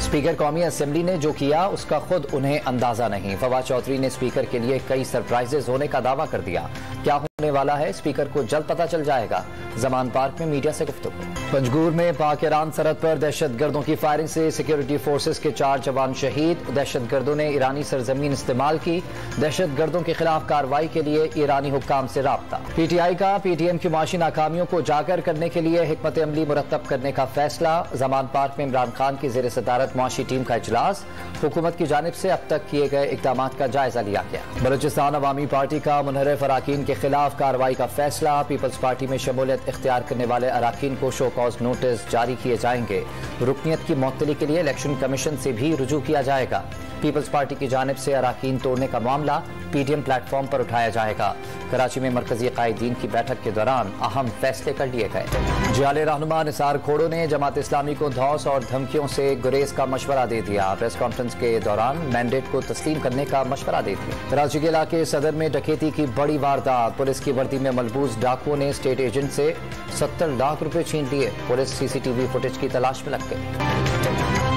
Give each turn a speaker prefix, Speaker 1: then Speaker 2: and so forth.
Speaker 1: Speaker कौमी assembly ने जो किया उसका खुद उन्हें अंदाजा नहीं। फवाद चौधरी ने स्पीकर के लिए कई सरप्राइजेज होने का दावा कर दिया। क्या होने वाला है स्पीकर को जल्द पता चल जाएगा। जमान पार्क में मीडिया से गुफ्तगू। पंजगूर में पाक ईरान सरहद पर दहशतगर्दों की फायरिंग से सिक्योरिटी फोर्सेस के 4 जवान शहीद। दहशतगर्दों ने ईरानी सरजमीन इस्तेमाल की। दहशतगर्दों के खिलाफ कार्रवाई के लिए ईरानी हुक्काम से राब्ता। पीटीआई का पीटीएम की माशी नाकामियों को उजागर करने के लिए हिकमत अमली मुरतब करने का फैसला। जमान पार्क में इमरान खान की जेर सदारत मुआशी टीम का इजलास। हुकूमत की जानिब से अब तक किए गए इकदाम का जायजा लिया गया। बलूचिस्तान अवामी पार्टी का मुनहरिफ अराकीन के खिलाफ कार्रवाई का फैसला। पीपल्स पार्टी में शमूलियत इख्तियार करने वाले अराकीन को शो कॉज नोटिस जारी किए जाएंगे। रुकनियत की मुअत्तली के लिए इलेक्शन कमीशन से भी रुजू किया जाएगा। पीपल्स पार्टी की जानिब से अराकीन तोड़ने का मामला पीडीएम प्लेटफॉर्म पर उठाया जाएगा। कराची में मरकजी कायदीन की बैठक के दौरान अहम फैसले कर लिए गए। जियाले रहनुमा निसार खोड़ो ने जमात इस्लामी को धौस और धमकियों से गुरेज का मशवरा दे दिया। प्रेस कॉन्फ्रेंस के दौरान मैंडेट को तस्लीम करने का मशवरा दे दिया। कराची के इलाके सदर में डकैती की बड़ी वारदात। पुलिस की वर्दी में मलबूस डाकुओं ने स्टेट एजेंट से 70 लाख रुपए छीन लिए। पुलिस सीसीटीवी फुटेज की तलाश में लग गई।